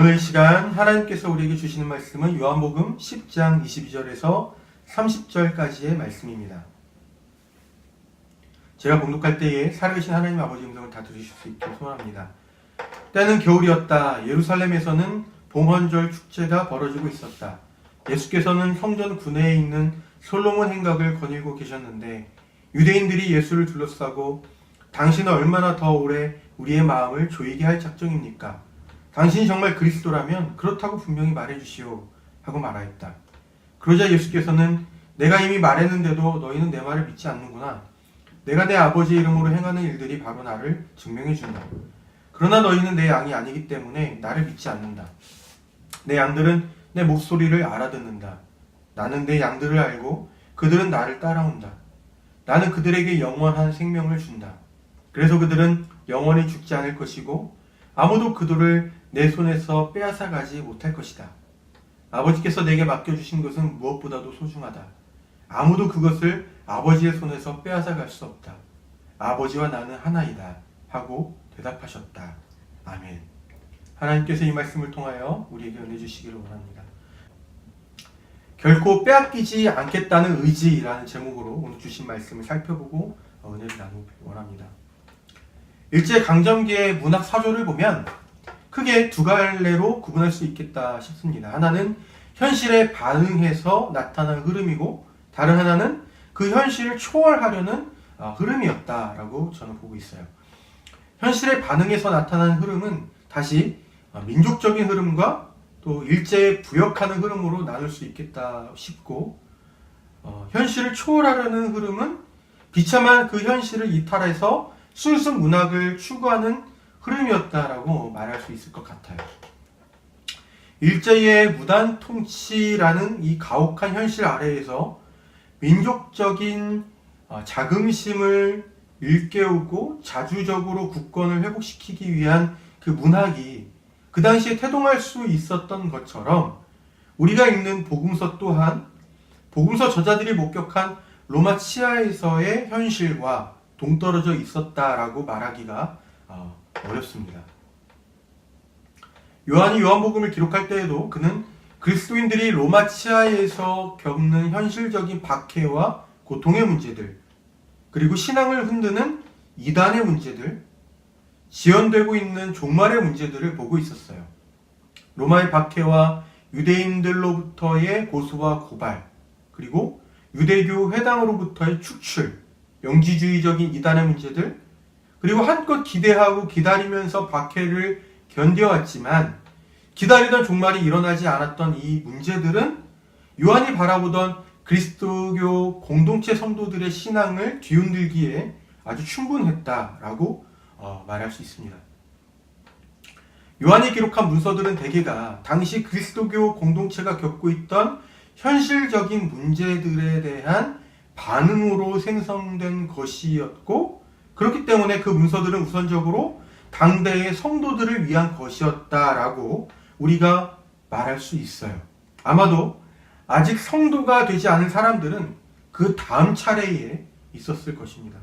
오늘 이 시간 하나님께서 우리에게 주시는 말씀은 요한복음 10장 22절에서 30절까지의 말씀입니다. 제가 봉독할 때에 살아계신 하나님 아버지 음성을 다 들으실 수 있기를 소원합니다. 때는 겨울이었다. 예루살렘에서는 봉헌절 축제가 벌어지고 있었다. 예수께서는 성전 군내에 있는 솔로몬 행각을 거닐고 계셨는데 유대인들이 예수를 둘러싸고 당신은 얼마나 더 오래 우리의 마음을 조이게 할 작정입니까? 당신이 정말 그리스도라면 그렇다고 분명히 말해주시오 하고 말하였다. 그러자 예수께서는 내가 이미 말했는데도 너희는 내 말을 믿지 않는구나. 내가 내 아버지의 이름으로 행하는 일들이 바로 나를 증명해 준다. 그러나 너희는 내 양이 아니기 때문에 나를 믿지 않는다. 내 양들은 내 목소리를 알아듣는다. 나는 내 양들을 알고 그들은 나를 따라온다. 나는 그들에게 영원한 생명을 준다. 그래서 그들은 영원히 죽지 않을 것이고 아무도 그들을 내 손에서 빼앗아가지 못할 것이다. 아버지께서 내게 맡겨주신 것은 무엇보다도 소중하다. 아무도 그것을 아버지의 손에서 빼앗아갈 수 없다. 아버지와 나는 하나이다 하고 대답하셨다. 아멘. 하나님께서 이 말씀을 통하여 우리에게 은혜 주시기를 원합니다. 결코 빼앗기지 않겠다는 의지라는 제목으로 오늘 주신 말씀을 살펴보고 은혜를 나누기 원합니다. 일제강점기의 문학 사조를 보면 크게 두 갈래로 구분할 수 있겠다 싶습니다. 하나는 현실에 반응해서 나타난 흐름이고 다른 하나는 그 현실을 초월하려는 흐름이었다라고 저는 보고 있어요. 현실에 반응해서 나타난 흐름은 다시 민족적인 흐름과 또 일제에 부역하는 흐름으로 나눌 수 있겠다 싶고 현실을 초월하려는 흐름은 비참한 그 현실을 이탈해서 순수 문학을 추구하는 흐름이었다라고 말할 수 있을 것 같아요. 일제의 무단 통치라는 이 가혹한 현실 아래에서 민족적인 자긍심을 일깨우고 자주적으로 국권을 회복시키기 위한 그 문학이 그 당시에 태동할 수 있었던 것처럼 우리가 읽는 복음서 또한 복음서 저자들이 목격한 로마 치하에서의 현실과 동떨어져 있었다라고 말하기가 어렵습니다. 요한이 요한복음을 기록할 때에도 그는 그리스도인들이 로마 치하에서 겪는 현실적인 박해와 고통의 문제들, 그리고 신앙을 흔드는 이단의 문제들, 지연되고 있는 종말의 문제들을 보고 있었어요. 로마의 박해와 유대인들로부터의 고소와 고발, 그리고 유대교 회당으로부터의 축출, 영지주의적인 이단의 문제들, 그리고 한껏 기대하고 기다리면서 박해를 견뎌왔지만 기다리던 종말이 일어나지 않았던 이 문제들은 요한이 바라보던 그리스도교 공동체 성도들의 신앙을 뒤흔들기에 아주 충분했다라고 말할 수 있습니다. 요한이 기록한 문서들은 대개가 당시 그리스도교 공동체가 겪고 있던 현실적인 문제들에 대한 반응으로 생성된 것이었고 그렇기 때문에 그 문서들은 우선적으로 당대의 성도들을 위한 것이었다라고 우리가 말할 수 있어요. 아마도 아직 성도가 되지 않은 사람들은 그 다음 차례에 있었을 것입니다.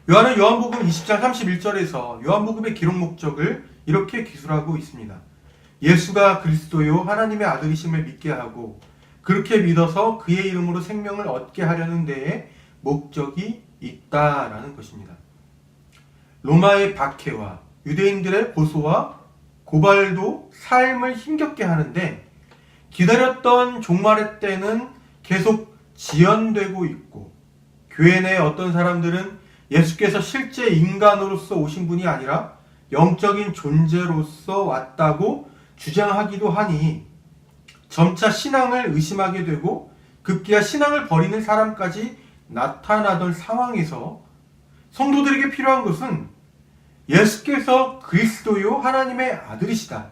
요한은 요한복음 20장 31절에서 요한복음의 기록 목적을 이렇게 기술하고 있습니다. 예수가 그리스도요 하나님의 아들이심을 믿게 하고 그렇게 믿어서 그의 이름으로 생명을 얻게 하려는 데에 목적이 있다라는 것입니다. 로마의 박해와 유대인들의 고소와 고발도 삶을 힘겹게 하는데 기다렸던 종말의 때는 계속 지연되고 있고 교회 내 어떤 사람들은 예수께서 실제 인간으로서 오신 분이 아니라 영적인 존재로서 왔다고 주장하기도 하니 점차 신앙을 의심하게 되고 급기야 신앙을 버리는 사람까지 나타나던 상황에서 성도들에게 필요한 것은 예수께서 그리스도요 하나님의 아들이시다.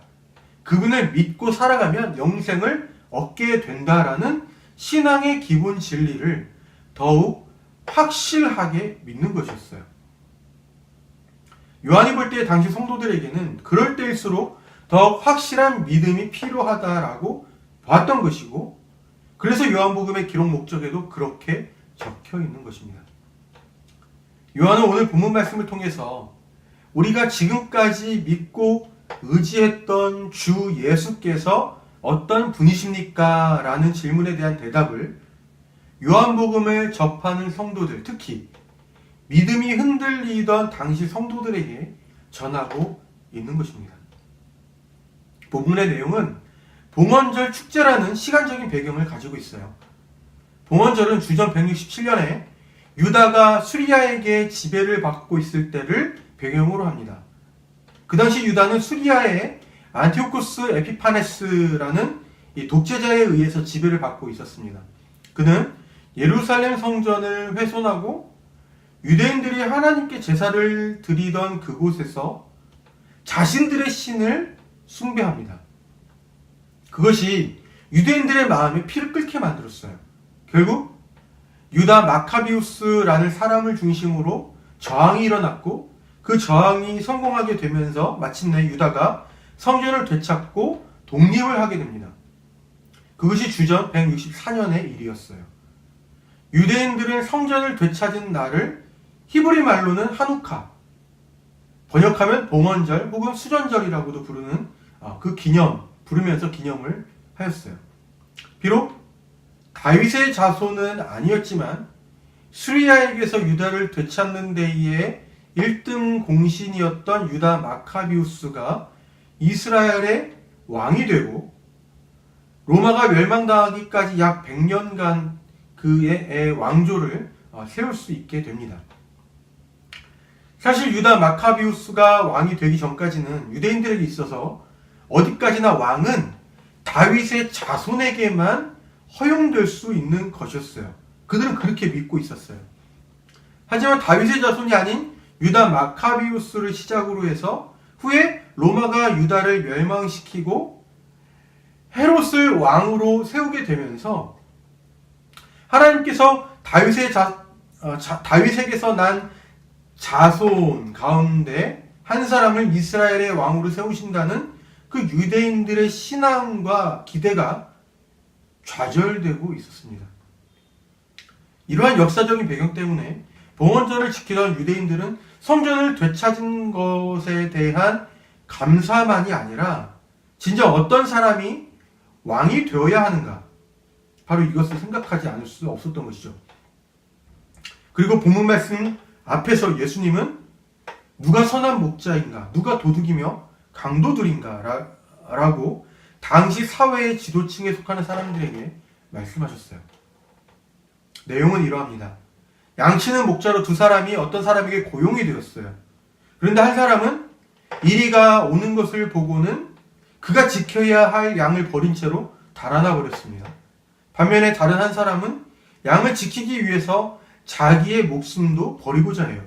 그분을 믿고 살아가면 영생을 얻게 된다라는 신앙의 기본 진리를 더욱 확실하게 믿는 것이었어요. 요한이 볼 때 당시 성도들에게는 그럴 때일수록 더욱 확실한 믿음이 필요하다라고 봤던 것이고 그래서 요한복음의 기록 목적에도 그렇게 적혀 있는 것입니다. 요한은 오늘 본문 말씀을 통해서 우리가 지금까지 믿고 의지했던 주 예수께서 어떤 분이십니까? 라는 질문에 대한 대답을 요한복음을 접하는 성도들, 특히 믿음이 흔들리던 당시 성도들에게 전하고 있는 것입니다. 본문의 내용은 봉헌절 축제라는 시간적인 배경을 가지고 있어요. 봉헌절은 주전 167년에 유다가 수리아에게 지배를 받고 있을 때를 배경으로 합니다. 그 당시 유다는 수리아의 안티오코스 에피파네스라는 이 독재자에 의해서 지배를 받고 있었습니다. 그는 예루살렘 성전을 훼손하고 유대인들이 하나님께 제사를 드리던 그곳에서 자신들의 신을 숭배합니다. 그것이 유대인들의 마음에 피를 끓게 만들었어요. 결국 유다 마카비우스라는 사람을 중심으로 저항이 일어났고 그 저항이 성공하게 되면서 마침내 유다가 성전을 되찾고 독립을 하게 됩니다. 그것이 주전 164년의 일이었어요. 유대인들은 성전을 되찾은 날을 히브리 말로는 하누카, 번역하면 봉헌절 혹은 수전절이라고도 부르는 부르면서 기념을 하였어요. 비록 다윗의 자손은 아니었지만 수리아에게서 유다를 되찾는 데에 1등 공신이었던 유다 마카비우스가 이스라엘의 왕이 되고 로마가 멸망당하기까지 약 100년간 그의 왕조를 세울 수 있게 됩니다. 사실 유다 마카비우스가 왕이 되기 전까지는 유대인들에게 있어서 어디까지나 왕은 다윗의 자손에게만 허용될 수 있는 것이었어요. 그들은 그렇게 믿고 있었어요. 하지만 다윗의 자손이 아닌 유다 마카비우스를 시작으로 해서 후에 로마가 유다를 멸망시키고 헤롯을 왕으로 세우게 되면서 하나님께서 다윗에게서 난 자손 가운데 한 사람을 이스라엘의 왕으로 세우신다는 그 유대인들의 신앙과 기대가 좌절되고 있었습니다. 이러한 역사적인 배경 때문에 봉헌절을 지키던 유대인들은 성전을 되찾은 것에 대한 감사만이 아니라 진짜 어떤 사람이 왕이 되어야 하는가, 바로 이것을 생각하지 않을 수 없었던 것이죠. 그리고 본문 말씀 앞에서 예수님은 누가 선한 목자인가, 누가 도둑이며 강도들인가 라고 당시 사회의 지도층에 속하는 사람들에게 말씀하셨어요. 내용은 이러합니다. 양치는 목자로 두 사람이 어떤 사람에게 고용이 되었어요. 그런데 한 사람은 이리가 오는 것을 보고는 그가 지켜야 할 양을 버린 채로 달아나 버렸습니다. 반면에 다른 한 사람은 양을 지키기 위해서 자기의 목숨도 버리고자 해요.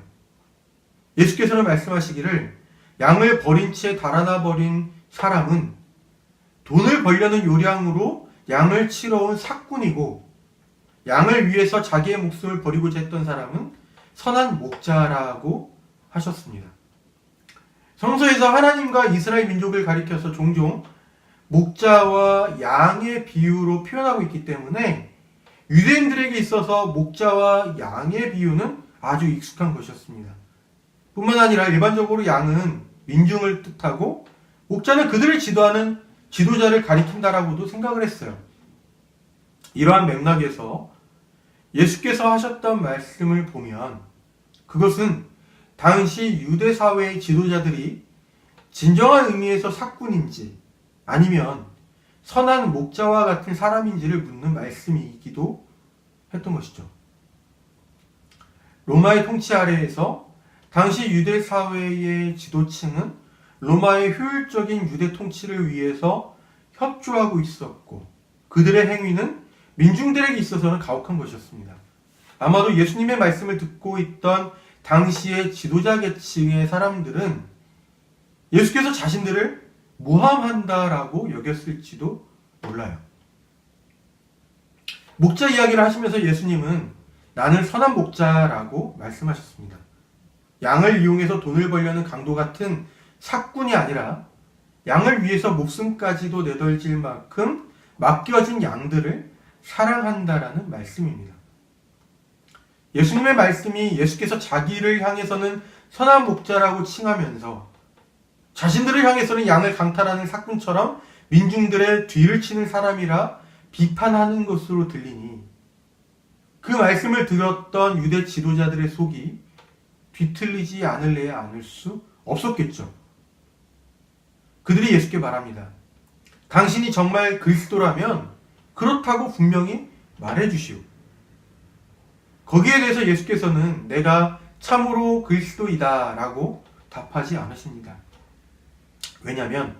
예수께서는 말씀하시기를 양을 버린 채 달아나 버린 사람은 돈을 벌려는 요량으로 양을 치러 온 삭군이고, 양을 위해서 자기의 목숨을 버리고자 했던 사람은 선한 목자라고 하셨습니다. 성서에서 하나님과 이스라엘 민족을 가리켜서 종종 목자와 양의 비유로 표현하고 있기 때문에 유대인들에게 있어서 목자와 양의 비유는 아주 익숙한 것이었습니다. 뿐만 아니라 일반적으로 양은 민중을 뜻하고 목자는 그들을 지도하는 지도자를 가리킨다라고도 생각을 했어요. 이러한 맥락에서 예수께서 하셨던 말씀을 보면 그것은 당시 유대 사회의 지도자들이 진정한 의미에서 삭군인지 아니면 선한 목자와 같은 사람인지를 묻는 말씀이기도 했던 것이죠. 로마의 통치 아래에서 당시 유대 사회의 지도층은 로마의 효율적인 유대 통치를 위해서 협조하고 있었고, 그들의 행위는 민중들에게 있어서는 가혹한 것이었습니다. 아마도 예수님의 말씀을 듣고 있던 당시의 지도자 계층의 사람들은 예수께서 자신들을 모함한다라고 여겼을지도 몰라요. 목자 이야기를 하시면서 예수님은 나는 선한 목자라고 말씀하셨습니다. 양을 이용해서 돈을 벌려는 강도 같은 삭군이 아니라 양을 위해서 목숨까지도 내던질 만큼 맡겨진 양들을 사랑한다라는 말씀입니다. 예수님의 말씀이 예수께서 자기를 향해서는 선한 목자라고 칭하면서 자신들을 향해서는 양을 강탈하는 사꾼처럼 민중들의 뒤를 치는 사람이라 비판하는 것으로 들리니 그 말씀을 들었던 유대 지도자들의 속이 뒤틀리지 않을래야 않을 수 없었겠죠. 그들이 예수께 말합니다. 당신이 정말 그리스도라면 그렇다고 분명히 말해주시오. 거기에 대해서 예수께서는 내가 참으로 그리스도이다 라고 답하지 않으십니다. 왜냐하면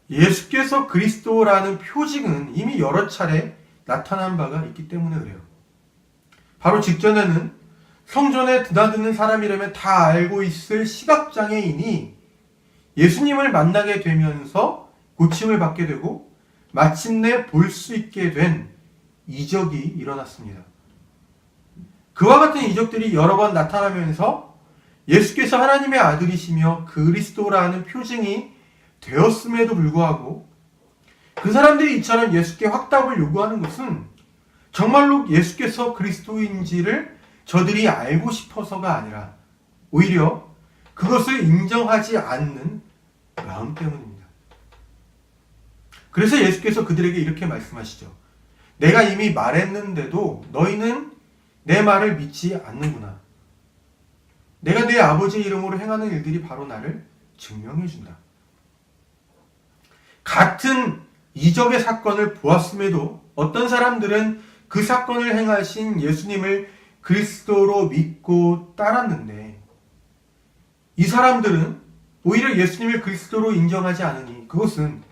예수께서 그리스도라는 표징은 이미 여러 차례 나타난 바가 있기 때문에 그래요. 바로 직전에는 성전에 드나드는 사람이라면 다 알고 있을 시각장애인이 예수님을 만나게 되면서 고침을 받게 되고 마침내 볼 수 있게 된 이적이 일어났습니다. 그와 같은 이적들이 여러 번 나타나면서 예수께서 하나님의 아들이시며 그리스도라는 표징이 되었음에도 불구하고 그 사람들이 이처럼 예수께 확답을 요구하는 것은 정말로 예수께서 그리스도인지를 저들이 알고 싶어서가 아니라 오히려 그것을 인정하지 않는 마음 때문입니다. 그래서 예수께서 그들에게 이렇게 말씀하시죠. 내가 이미 말했는데도 너희는 내 말을 믿지 않는구나. 내가 내 아버지의 이름으로 행하는 일들이 바로 나를 증명해 준다. 같은 이적의 사건을 보았음에도 어떤 사람들은 그 사건을 행하신 예수님을 그리스도로 믿고 따랐는데 이 사람들은 오히려 예수님을 그리스도로 인정하지 않으니 그것은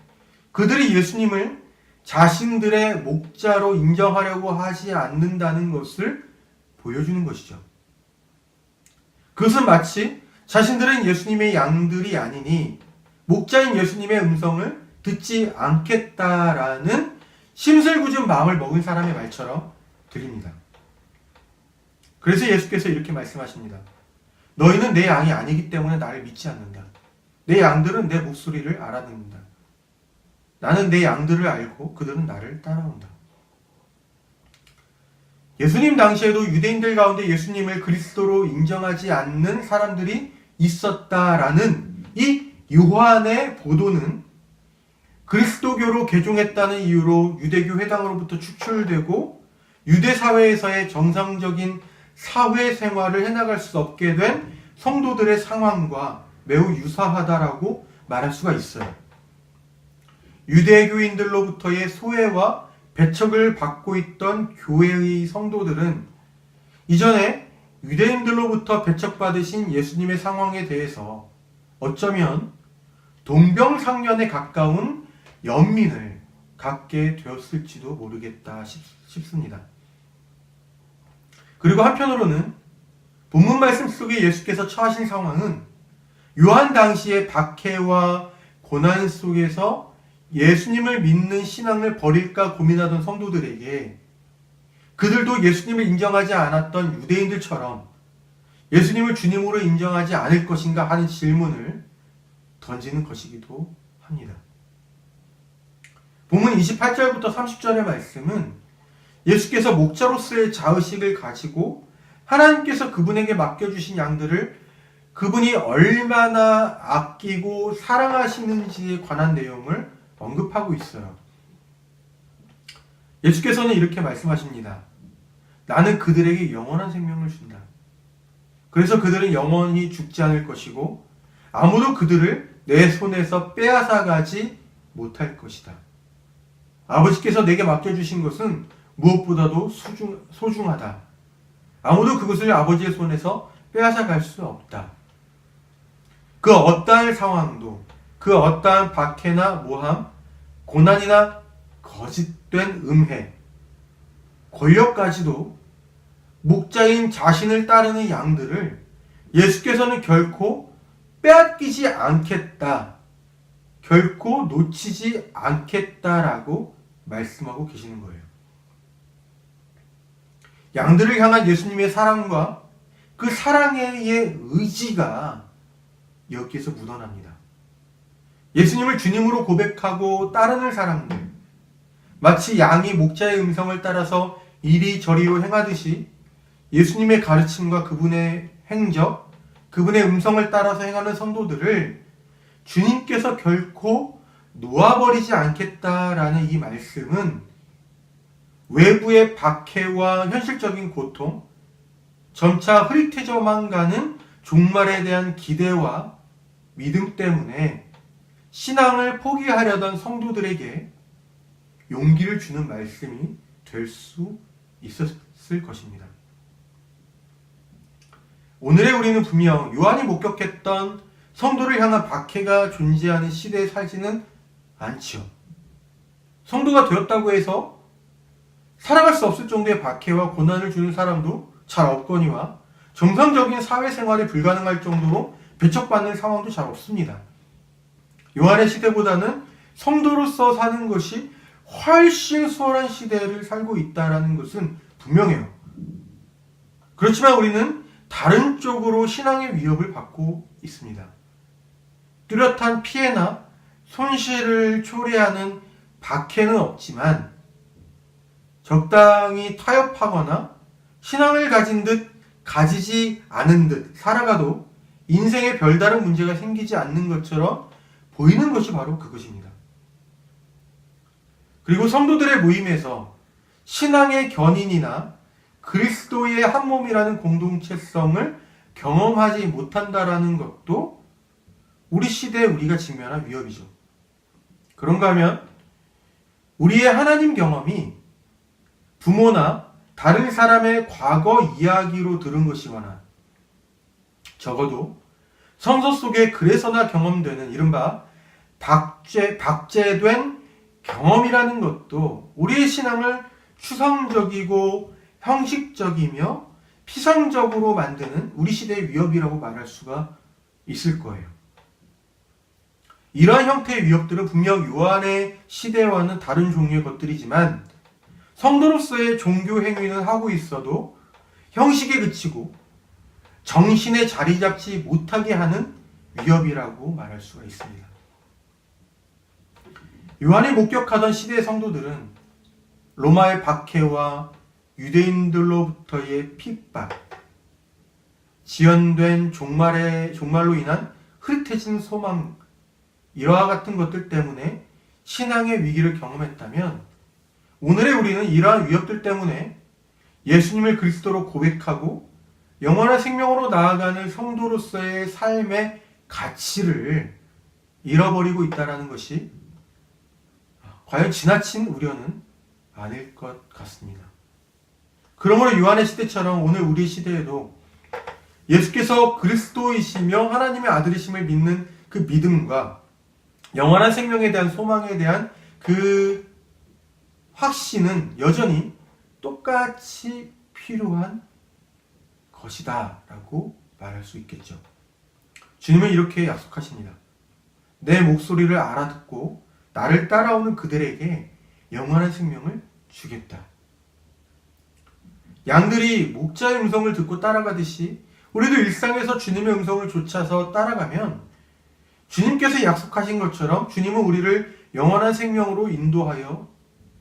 그들이 예수님을 자신들의 목자로 인정하려고 하지 않는다는 것을 보여주는 것이죠. 그것은 마치 자신들은 예수님의 양들이 아니니 목자인 예수님의 음성을 듣지 않겠다라는 심술궂은 마음을 먹은 사람의 말처럼 들립니다. 그래서 예수께서 이렇게 말씀하십니다. 너희는 내 양이 아니기 때문에 나를 믿지 않는다. 내 양들은 내 목소리를 알아듣는다. 나는 내 양들을 알고 그들은 나를 따라온다. 예수님 당시에도 유대인들 가운데 예수님을 그리스도로 인정하지 않는 사람들이 있었다라는 이 요한의 보도는 그리스도교로 개종했다는 이유로 유대교 회당으로부터 축출되고 유대 사회에서의 정상적인 사회 생활을 해나갈 수 없게 된 성도들의 상황과 매우 유사하다라고 말할 수가 있어요. 유대교인들로부터의 소외와 배척을 받고 있던 교회의 성도들은 이전에 유대인들로부터 배척받으신 예수님의 상황에 대해서 어쩌면 동병상련에 가까운 연민을 갖게 되었을지도 모르겠다 싶습니다. 그리고 한편으로는 본문 말씀 속에 예수께서 처하신 상황은 요한 당시의 박해와 고난 속에서 예수님을 믿는 신앙을 버릴까 고민하던 성도들에게 그들도 예수님을 인정하지 않았던 유대인들처럼 예수님을 주님으로 인정하지 않을 것인가 하는 질문을 던지는 것이기도 합니다. 본문 28절부터 30절의 말씀은 예수께서 목자로서의 자의식을 가지고 하나님께서 그분에게 맡겨주신 양들을 그분이 얼마나 아끼고 사랑하시는지에 관한 내용을 언급하고 있어요. 예수께서는 이렇게 말씀하십니다. 나는 그들에게 영원한 생명을 준다. 그래서 그들은 영원히 죽지 않을 것이고 아무도 그들을 내 손에서 빼앗아가지 못할 것이다. 아버지께서 내게 맡겨주신 것은 무엇보다도 소중하다. 아무도 그것을 아버지의 손에서 빼앗아갈 수 없다. 그 어떠한 상황도 그 어떠한 박해나 모함, 고난이나 거짓된 음해, 권력까지도 목자인 자신을 따르는 양들을 예수께서는 결코 빼앗기지 않겠다. 결코 놓치지 않겠다라고 말씀하고 계시는 거예요. 양들을 향한 예수님의 사랑과 그 사랑의 의지가 여기에서 묻어납니다. 예수님을 주님으로 고백하고 따르는 사람들, 마치 양이 목자의 음성을 따라서 이리저리로 행하듯이 예수님의 가르침과 그분의 행적, 그분의 음성을 따라서 행하는 성도들을 주님께서 결코 놓아버리지 않겠다라는 이 말씀은 외부의 박해와 현실적인 고통, 점차 흐릿해져만 가는 종말에 대한 기대와 믿음 때문에 신앙을 포기하려던 성도들에게 용기를 주는 말씀이 될 수 있었을 것입니다. 오늘의 우리는 분명 요한이 목격했던 성도를 향한 박해가 존재하는 시대에 살지는 않지요. 성도가 되었다고 해서 살아갈 수 없을 정도의 박해와 고난을 주는 사람도 잘 없거니와 정상적인 사회생활이 불가능할 정도로 배척받는 상황도 잘 없습니다. 요한의 시대보다는 성도로서 사는 것이 훨씬 수월한 시대를 살고 있다는 것은 분명해요. 그렇지만 우리는 다른 쪽으로 신앙의 위협을 받고 있습니다. 뚜렷한 피해나 손실을 초래하는 박해는 없지만 적당히 타협하거나 신앙을 가진 듯 가지지 않은 듯 살아가도 인생에 별다른 문제가 생기지 않는 것처럼 보이는 것이 바로 그것입니다. 그리고 성도들의 모임에서 신앙의 견인이나 그리스도의 한 몸이라는 공동체성을 경험하지 못한다라는 것도 우리 시대에 우리가 직면한 위협이죠. 그런가 하면 우리의 하나님 경험이 부모나 다른 사람의 과거 이야기로 들은 것이거나 적어도 성서 속에 그래서나 경험되는 이른바 박제된 경험이라는 것도 우리의 신앙을 추상적이고 형식적이며 피상적으로 만드는 우리 시대의 위협이라고 말할 수가 있을 거예요. 이러한 형태의 위협들은 분명 요한의 시대와는 다른 종류의 것들이지만 성도로서의 종교 행위는 하고 있어도 형식에 그치고 정신에 자리 잡지 못하게 하는 위협이라고 말할 수가 있습니다. 요한이 목격하던 시대의 성도들은 로마의 박해와 유대인들로부터의 핍박, 지연된 종말로 인한 흐릿해진 소망, 이와 같은 것들 때문에 신앙의 위기를 경험했다면 오늘의 우리는 이러한 위협들 때문에 예수님을 그리스도로 고백하고 영원한 생명으로 나아가는 성도로서의 삶의 가치를 잃어버리고 있다는 것이 과연 지나친 우려는 아닐 것 같습니다. 그러므로 요한의 시대처럼 오늘 우리 시대에도 예수께서 그리스도이시며 하나님의 아들이심을 믿는 그 믿음과 영원한 생명에 대한 소망에 대한 그 확신은 여전히 똑같이 필요한 것이다 라고 말할 수 있겠죠. 주님은 이렇게 약속하십니다. 내 목소리를 알아듣고 나를 따라오는 그들에게 영원한 생명을 주겠다. 양들이 목자의 음성을 듣고 따라가듯이 우리도 일상에서 주님의 음성을 좇아서 따라가면 주님께서 약속하신 것처럼 주님은 우리를 영원한 생명으로 인도하여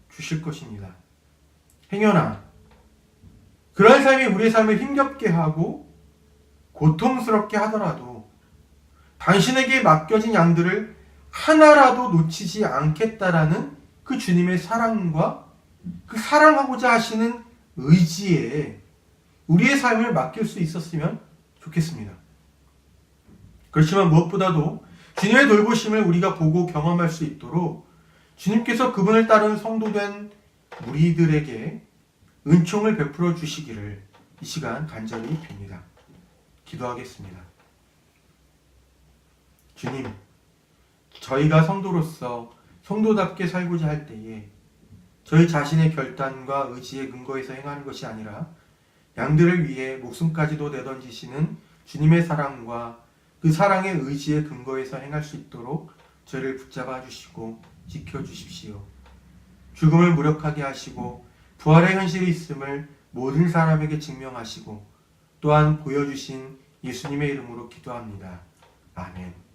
주실 것입니다. 행여나 그러한 삶이 우리의 삶을 힘겹게 하고 고통스럽게 하더라도 당신에게 맡겨진 양들을 하나라도 놓치지 않겠다라는 그 주님의 사랑과 그 사랑하고자 하시는 의지에 우리의 삶을 맡길 수 있었으면 좋겠습니다. 그렇지만 무엇보다도 주님의 돌보심을 우리가 보고 경험할 수 있도록 주님께서 그분을 따르는 성도된 무리들에게 은총을 베풀어 주시기를 이 시간 간절히 빕니다. 기도하겠습니다. 주님, 저희가 성도로서 성도답게 살고자 할 때에 저희 자신의 결단과 의지에 근거해서 행하는 것이 아니라 양들을 위해 목숨까지도 내던지시는 주님의 사랑과 그 사랑의 의지에 근거해서 행할 수 있도록 저희를 붙잡아 주시고 지켜주십시오. 죽음을 무력하게 하시고 부활의 현실이 있음을 모든 사람에게 증명하시고 또한 보여주신 예수님의 이름으로 기도합니다. 아멘.